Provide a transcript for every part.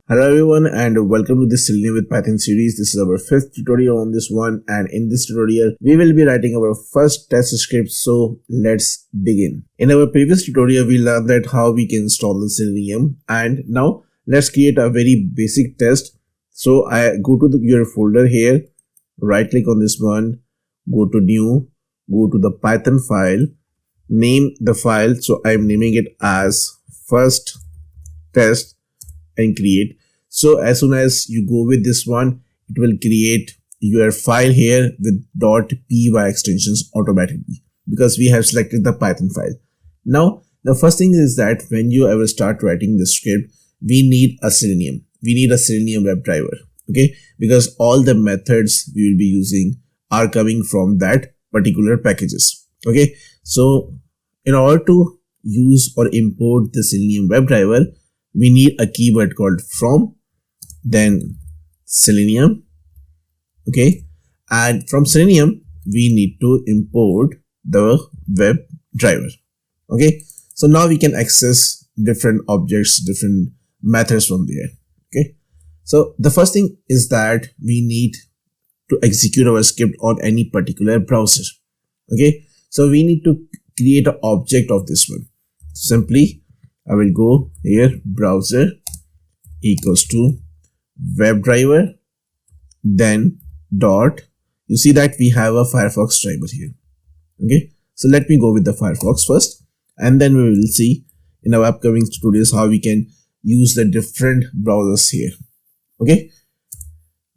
Hello everyone and welcome to this Selenium with Python series. This is our fifth tutorial on this one, and in this tutorial we will be writing our first test script. So let's begin. In our previous tutorial we learned that how we can install the Selenium, and now let's create a very basic test. So I go to your folder here, right click on this one, go to new, go to the Python file, name the file. So I'm naming it as first test and create. So as soon as you go with this one, it will create your file here with .py extensions automatically because we have selected the Python file. Now the first thing is that when you ever start writing the script, we need a Selenium. We need a Selenium WebDriver, okay? Because all the methods we will be using are coming from that particular packages, okay? So in order to use or import the Selenium WebDriver, we need a keyword called from, then Selenium, okay, and from Selenium we need to import the WebDriver, okay. So now we can access different objects, different methods from there, okay. So the first thing is that we need to execute our script on any particular browser, okay. So we need to create an object of this one. Simply I will go here, browser equals to WebDriver, then dot, you see that we have a Firefox driver here, okay. So let me go with the Firefox first, and then we will see in our upcoming tutorials how we can use the different browsers here, okay.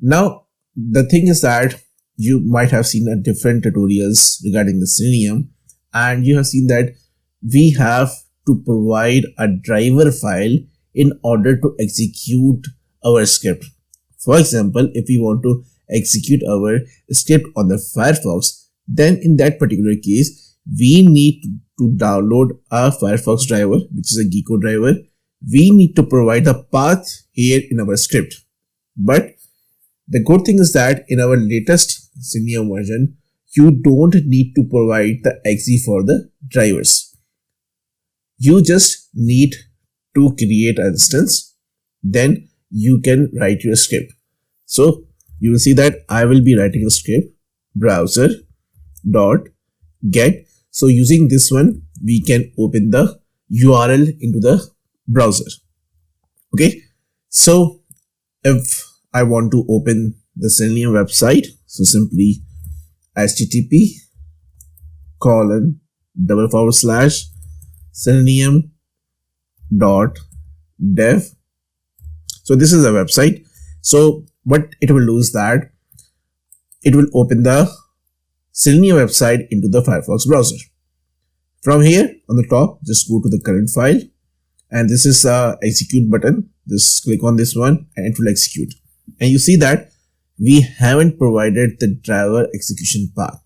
Now the thing is that you might have seen different tutorials regarding the Selenium, and you have seen that we have to provide a driver file in order to execute our script. For example, if we want to execute our script on the Firefox, then in that particular case, we need to download a Firefox driver, which is a Gecko driver. We need to provide a path here in our script. But the good thing is that in our latest Selenium version, you don't need to provide the exe for the drivers. You just need to create an instance, then you can write your script. So you will see that I will be writing a script, browser.get. So using this one, we can open the URL into the browser, okay. So if I want to open the Selenium website, so simply http://selenium.dev. So this is a website. So what it will do is that it will open the Selenium website into the Firefox browser. From here on the top, just go to the current file, and this is a execute button. Just click on this one and it will execute. And you see that we haven't provided the driver execution path.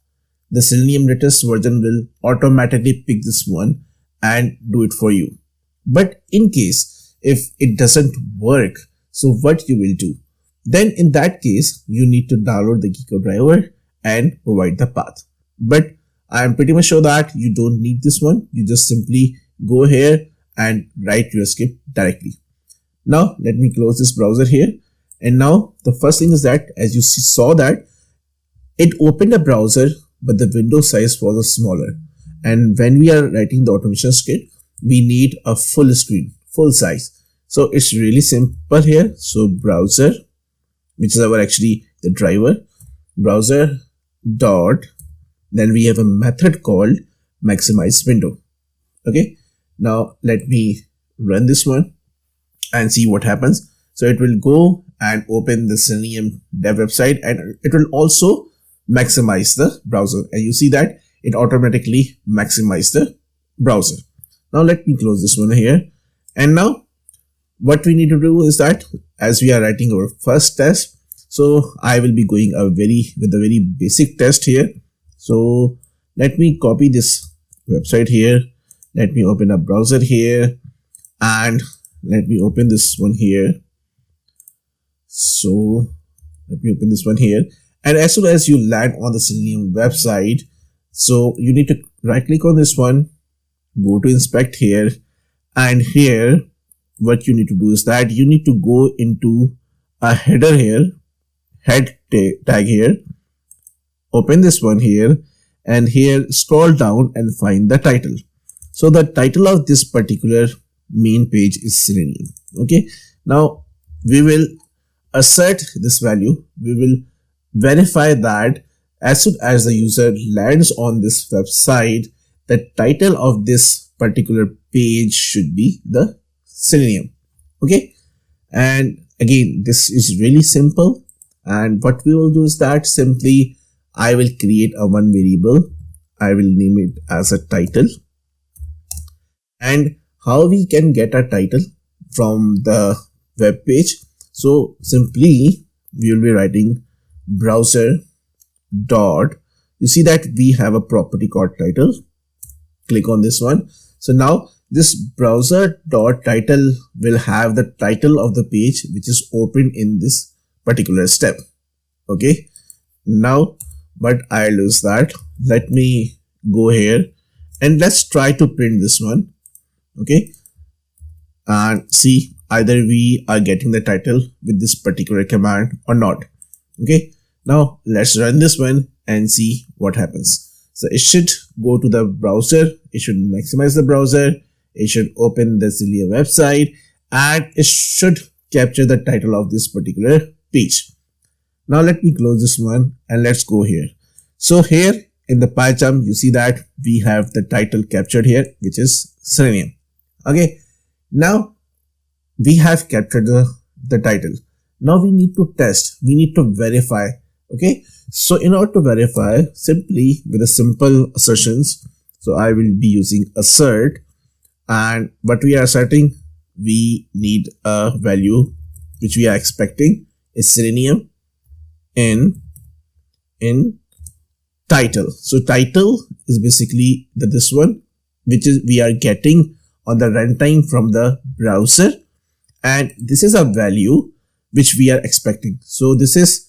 The Selenium latest version will automatically pick this one and do it for you. But in case if it doesn't work, so what you will do? Then in that case, you need to download the Gecko driver and provide the path. But I am pretty much sure that you don't need this one. You just simply go here and write your script directly. Now let me close this browser here. And now the first thing is that as you saw that it opened a browser, but the window size was smaller. And when we are writing the automation script, we need a full screen, full size. So it's really simple here. So browser, which is our actually the driver, browser dot, then we have a method called maximize window, okay. Now let me run this one and see what happens. So it will go and open the Selenium dev website, and it will also maximize the browser, and you see that it automatically maximizes the browser. Now let me close this one here. And now what we need to do is that as we are writing our first test, so I will be going with a very basic test here. So let me copy this website here. Let me open a browser here, and let me open this one here. So let me open this one here, and as soon as you land on the Selenium website, so you need to right click on this one, go to inspect here, and here what you need to do is that you need to go into a header here, tag here, open this one here, and here scroll down and find the title. So the title of this particular main page is Selenium. Okay, now we will assert this value. We will verify that as soon as the user lands on this website, the title of this particular page should be the Selenium. Okay, and again, this is really simple, and what we will do is that simply I will create a one variable. I will name it as a title. And how we can get a title from the web page? So simply we will be writing browser dot. You see that we have a property called title. Click on this one. So now this browser dot title will have the title of the page which is open in this particular step. Okay, now but I'll use that. Let me go here and let's try to print this one. Okay, and see either we are getting the title with this particular command or not. Okay, now let's run this one and see what happens. So it should go to the browser, it should maximize the browser, it should open the Selenium website, and it should capture the title of this particular page. Now let me close this one and let's go here. So here in the PyCharm, you see that we have the title captured here, which is Selenium. Okay, now we have captured the title. Now we need to test, we need to verify. Okay, so in order to verify, simply with a simple assertions, so I will be using assert, and what we are asserting, we need a value which we are expecting is Selenium in title. So title is basically this one, which is we are getting on the runtime from the browser, and this is a value which we are expecting. So this is,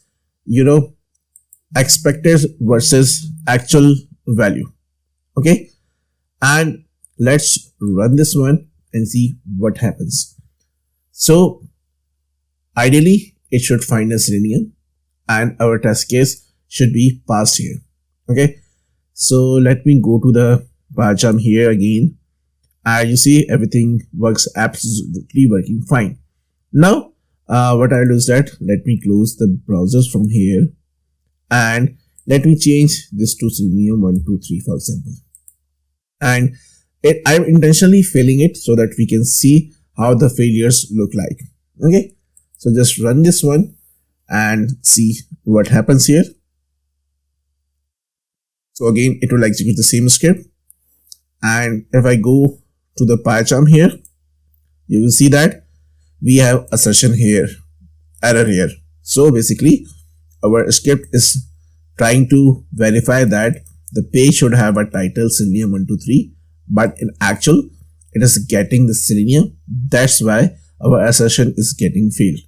expected versus actual value. Okay, and let's run this one and see what happens. So ideally it should find a Selenium and our test case should be passed here. Okay, so let me go to the PyCharm here again, and you see everything works absolutely working fine. Now what I'll do is that let me close the browsers from here and let me change this to Selenium 123 for example, and I'm intentionally failing it so that we can see how the failures look like. Okay, so just run this one and see what happens here. So again, it will execute the same script, and if I go to the PyCharm here, you will see that we have assertion here, error here. So basically our script is trying to verify that the page should have a title Selenium 123, but in actual it is getting the Selenium. That's why our assertion is getting failed.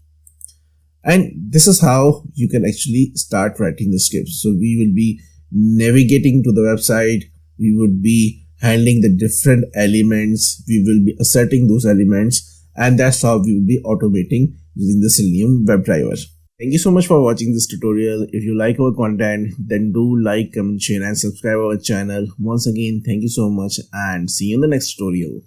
And this is how you can actually start writing the script. So we will be navigating to the website, we would be handling the different elements, we will be asserting those elements, and that's how we will be automating using the Selenium WebDriver. Thank you so much for watching this tutorial. If you like our content, then do like, comment, share and subscribe our channel. Once again, thank you so much and see you in the next tutorial.